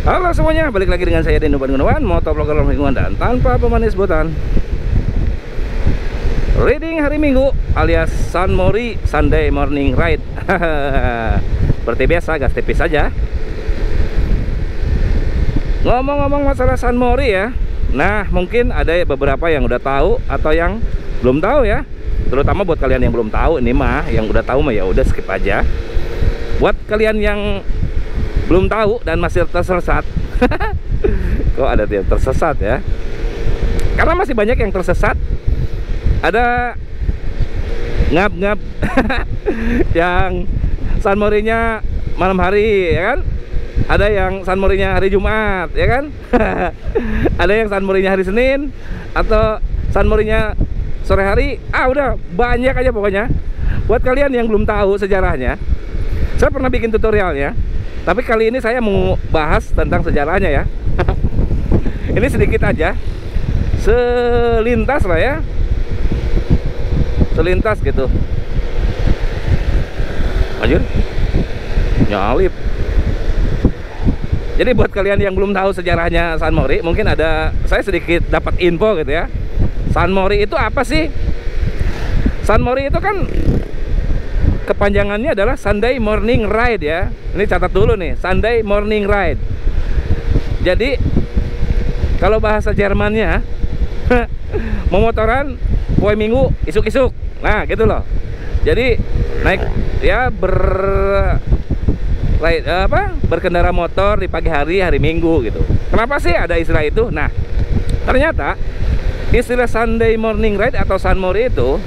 Halo semuanya, balik lagi dengan saya Deno Gunawan, motovlogger lingkungan dan tanpa pemanis botan. Reading hari Minggu alias San Mori Sunday Morning Ride. Seperti biasa, gas tipis saja. Ngomong-ngomong masalah San Mori ya, nah mungkin ada beberapa yang udah tahu atau yang belum tahu ya. Terutama buat kalian yang belum tahu, ini mah yang udah tahu mah ya udah skip aja. Buat kalian yang belum tahu dan masih tersesat, kok ada yang tersesat ya? Karena masih banyak yang tersesat. Ada ngap-ngap yang San Morinya malam hari, ya kan? Ada yang San Morinya hari Jumat, ya kan? Ada yang San Morinya hari Senin atau San Morinya sore hari. Udah banyak aja pokoknya. Buat kalian yang belum tahu sejarahnya, saya pernah bikin tutorialnya. Tapi kali ini saya mau bahas tentang sejarahnya ya. Ini sedikit aja, selintas lah ya, selintas gitu. Anjir, nyalip. Jadi buat kalian yang belum tahu sejarahnya San Mori, mungkin ada, saya sedikit dapat info gitu ya. San Mori itu apa sih? San Mori itu kan kepanjangannya adalah Sunday Morning Ride ya. Ini catat dulu nih, Sunday Morning Ride. Jadi kalau bahasa Jermannya memotoran poe minggu isuk-isuk. Nah, gitu loh. Jadi naik ya berkendara motor di pagi hari Minggu gitu. Kenapa sih ada istilah itu? Nah, ternyata istilah Sunday Morning Ride atau San Mori itu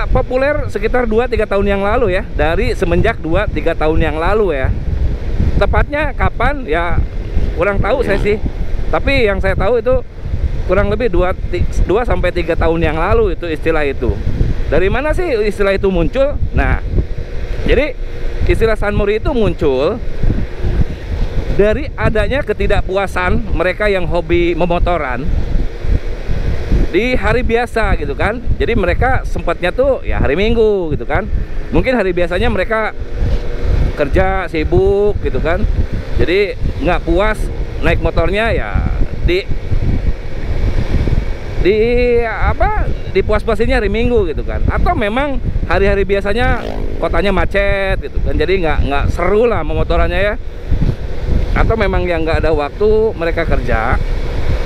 populer sekitar 2-3 tahun yang lalu ya. Dari semenjak 2-3 tahun yang lalu ya. Tepatnya kapan ya kurang tahu saya sih. Tapi yang saya tahu itu kurang lebih 2-3 tahun yang lalu itu istilah itu. Dari mana sih istilah itu muncul? Nah, jadi istilah San Mori itu muncul dari adanya ketidakpuasan mereka yang hobi memotoran di hari biasa gitu kan. Jadi mereka sempatnya tuh ya hari Minggu gitu kan. Mungkin hari biasanya mereka kerja sibuk gitu kan. Jadi nggak puas naik motornya ya di puas-puasinnya hari Minggu gitu kan. Atau memang hari-hari biasanya kotanya macet gitu kan. Jadi nggak seru lah memotorannya ya. Atau memang yang nggak ada waktu mereka kerja,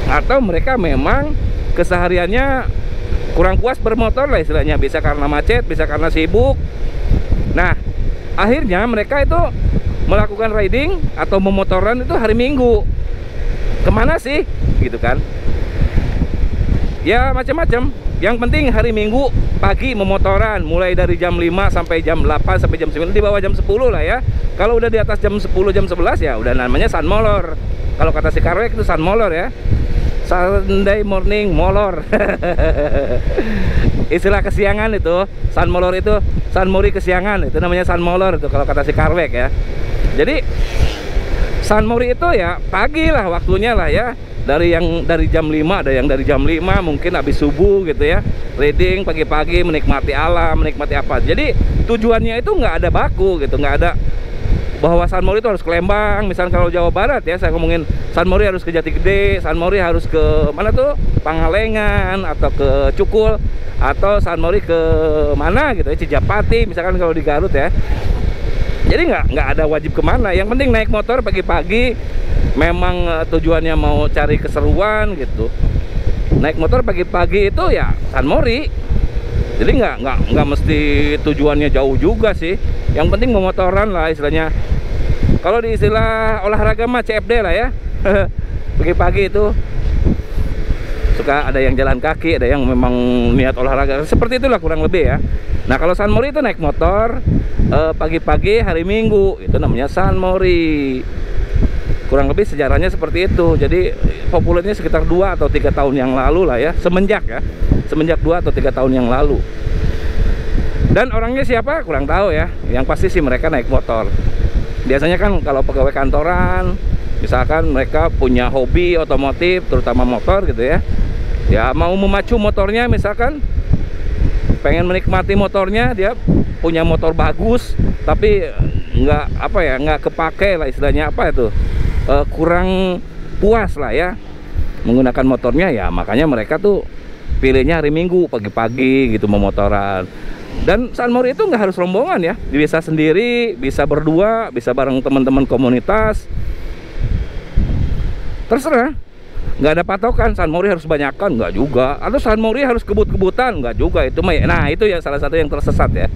atau mereka memang kesehariannya kurang puas bermotor lah istilahnya, bisa karena macet, bisa karena sibuk. Nah, akhirnya mereka itu melakukan riding atau memotoran itu hari Minggu. Kemana sih? Gitu kan. Ya macam-macam. Yang penting hari Minggu pagi memotoran, mulai dari jam 5 sampai jam 8 sampai jam 9, di bawah jam 10 lah ya. Kalau udah di atas jam 10, jam 11 ya udah namanya San Molor. Kalau kata si Karwek itu San Molor ya. Sunday Morning Molor. Istilah kesiangan itu, San Molor itu San Mori kesiangan, itu namanya San Molor itu kalau kata si Karwek ya. Jadi San Mori itu ya pagi lah waktunya lah ya. Dari jam 5, ada yang dari jam 5 mungkin habis subuh gitu ya. Riding pagi-pagi, menikmati alam, menikmati apa. Jadi tujuannya itu nggak ada baku gitu, nggak ada bahwa San Mori itu harus ke Lembang. Misalnya kalau Jawa Barat ya, saya ngomongin San Mori harus ke Jati Gede, San Mori harus ke mana tuh, Pangalengan atau ke Cukul, atau San Mori ke mana gitu ya, Cijapati misalkan kalau di Garut ya. Jadi nggak ada wajib kemana. Yang penting naik motor pagi-pagi, memang tujuannya mau cari keseruan gitu. Naik motor pagi-pagi itu ya San Mori. Jadi nggak mesti tujuannya jauh juga sih. Yang penting memotoran lah istilahnya. Kalau di istilah olahraga mah CFD lah ya. Pagi-pagi itu suka ada yang jalan kaki, ada yang memang niat olahraga. Seperti itulah kurang lebih ya. Nah kalau San Mori itu naik motor pagi-pagi hari Minggu, itu namanya San Mori. Kurang lebih sejarahnya seperti itu. Jadi populernya sekitar 2 atau 3 tahun yang lalu lah ya. Semenjak 2 atau 3 tahun yang lalu. Dan orangnya siapa? Kurang tahu ya. Yang pasti sih mereka naik motor. Biasanya kan kalau pegawai kantoran, misalkan mereka punya hobi otomotif, terutama motor gitu ya. Ya mau memacu motornya, misalkan pengen menikmati motornya, dia punya motor bagus tapi nggak apa ya, nggak kepake lah istilahnya, apa itu, kurang puas lah ya menggunakan motornya ya, makanya mereka tuh pilihnya hari Minggu pagi-pagi gitu memotoran. Dan Sunmori itu nggak harus rombongan ya, bisa sendiri, bisa berdua, bisa bareng teman-teman komunitas, terserah. Nggak ada patokan Sunmori harus banyakan, nggak juga, atau Sunmori harus kebut-kebutan, nggak juga itu mah. Nah itu ya salah satu yang tersesat ya.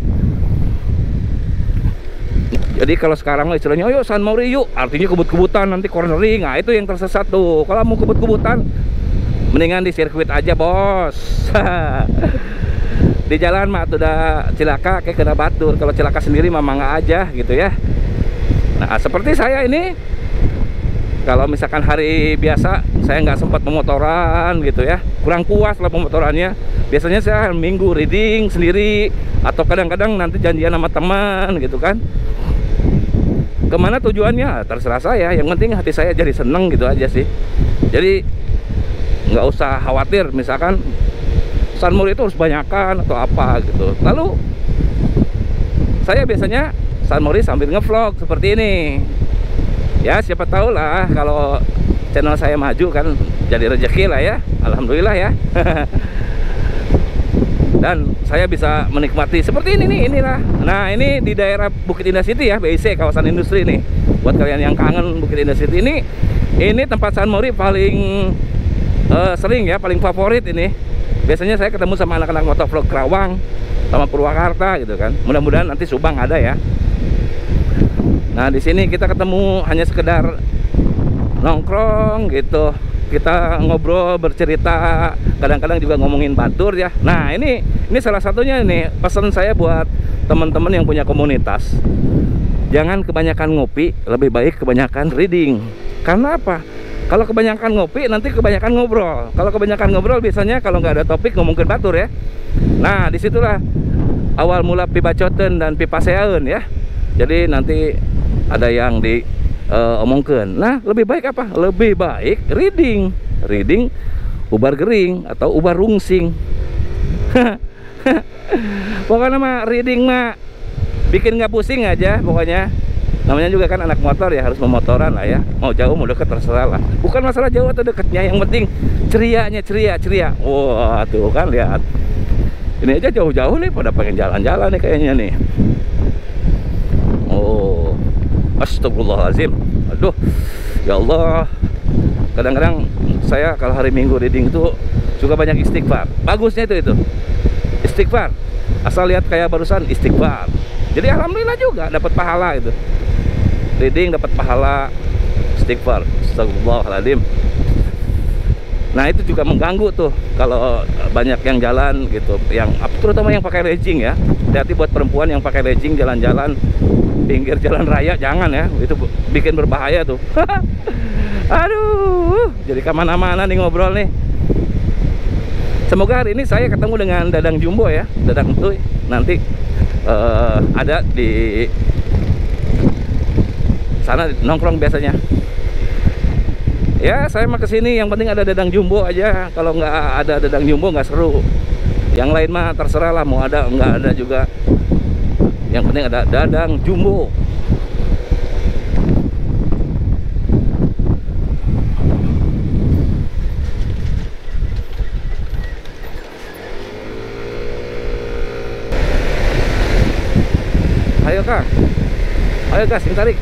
Jadi kalau sekarang istilahnya, ayo Sunmori yuk, artinya kebut-kebutan, nanti cornering. Nah itu yang tersesat tuh. Kalau mau kebut-kebutan, mendingan di sirkuit aja bos. Di jalan mah tuh udah cilaka kayak kena batur. Kalau cilaka sendiri mah nggak aja gitu ya. Nah seperti saya ini, kalau misalkan hari biasa saya nggak sempat memotoran gitu ya, kurang puas lah pemotorannya, biasanya saya Minggu riding sendiri, atau kadang-kadang nanti janjian sama teman gitu kan. Kemana tujuannya terserah saya, yang penting hati saya jadi seneng gitu aja sih. Jadi nggak usah khawatir misalkan Sunmori itu harus banyakan atau apa gitu. Lalu saya biasanya Sunmori sambil ngevlog seperti ini ya, siapa tahu lah kalau channel saya maju kan, jadi rezeki lah ya, alhamdulillah ya. Dan saya bisa menikmati seperti ini nih, inilah. Nah ini di daerah Bukit Indah City ya, BIC, kawasan industri nih. Buat kalian yang kangen Bukit Indah City ini tempat Sunmori paling sering ya, paling favorit ini. Biasanya saya ketemu sama anak-anak motovlog Kerawang sama Purwakarta gitu kan. Mudah-mudahan nanti Subang ada ya. Nah di sini kita ketemu hanya sekedar nongkrong gitu, kita ngobrol, bercerita, kadang-kadang juga ngomongin batur ya. Nah ini salah satunya nih pesan saya buat teman-teman yang punya komunitas. Jangan kebanyakan ngopi, lebih baik kebanyakan reading. Karena apa? Kalau kebanyakan ngopi nanti kebanyakan ngobrol. Kalau kebanyakan ngobrol biasanya kalau nggak ada topik ngomongin batur ya. Nah disitulah awal mula pibacoten dan pipaseaun ya. Jadi nanti ada yang diomongkan. Nah lebih baik apa? Lebih baik reading ubar gering atau ubar rungsing. Pokoknya mah reading mah bikin nggak pusing aja pokoknya. Namanya juga kan anak motor ya, harus memotoran lah ya. Mau jauh mau deket terserah lah. Bukan masalah jauh atau deketnya, yang penting cerianya, ceria. Wah tuh kan lihat. Ini aja jauh-jauh nih pada pengen jalan-jalan nih kayaknya nih. Oh, astagfirullahaladzim. Aduh, ya Allah. Kadang-kadang saya kalau hari Minggu reading itu juga banyak istighfar. Bagusnya itu istighfar. Asal lihat kayak barusan istighfar. Jadi alhamdulillah juga dapat pahala itu. Reading dapat pahala, istighfar, astagfirullahaladzim. Nah itu juga mengganggu tuh kalau banyak yang jalan gitu, yang terutama yang pakai legging ya. Hati-hati buat perempuan yang pakai legging jalan-jalan pinggir jalan raya, jangan ya, itu bikin berbahaya tuh. Aduh, jadi kemana-mana nih ngobrol nih. Semoga hari ini saya ketemu dengan Dadang Jumbo ya, Dadang Tuy. Nanti ada di sana nongkrong biasanya. Ya saya mah kesini yang penting ada Dadang Jumbo aja. Kalau nggak ada Dadang Jumbo nggak seru. Yang lain mah terserah lah, mau ada nggak ada juga. Yang penting ada Dadang Jumbo. Ayo Kang, ayo gas, ini tarik.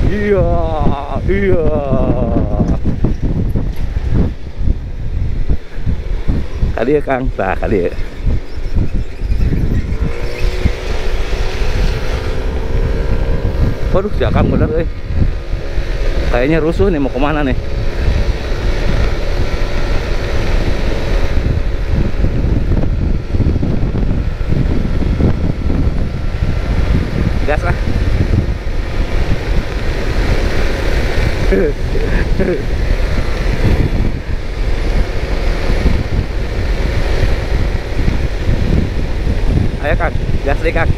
Iya. Kali ya Kang, nah kali ya. Waduh, siakam bener kayaknya rusuh nih, mau kemana nih? Gas lah. Ayo Kang, gas deh Kang.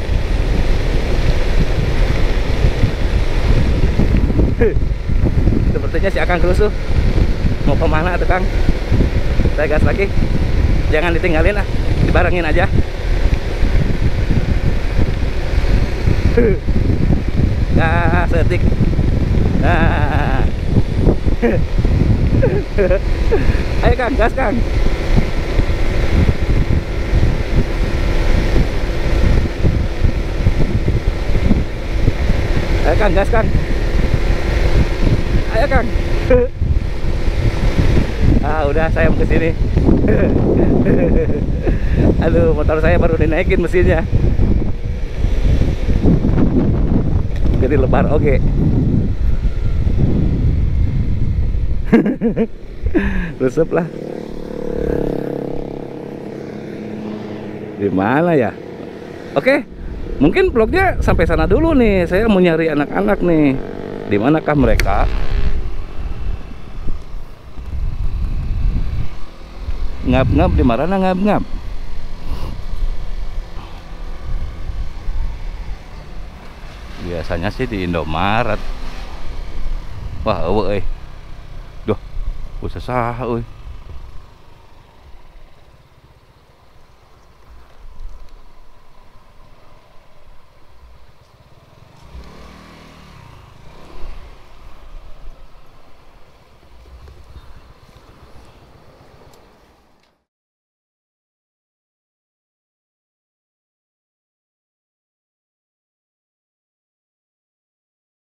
Sepertinya si Akang rusuh. Mau kemana tuh Kang? Saya gas lagi. Jangan ditinggalin ah, dibarengin aja. Nah, setik. Nah. Ayo Kang, gas Kang. Ayo Kang, gas Kang. Ayo Kang. Ah, udah saya mau ke sini. Aduh, motor saya baru dinaikin mesinnya. Jadi lebar oke. Resep lah. Di mana ya? Oke. Mungkin vlognya sampai sana dulu nih. Saya mau nyari anak-anak nih. Di manakah mereka? Ngap-ngap di mana ngap-ngap? Biasanya sih di Indomaret. Wah, eueuh euy. Duh, usah saha euy.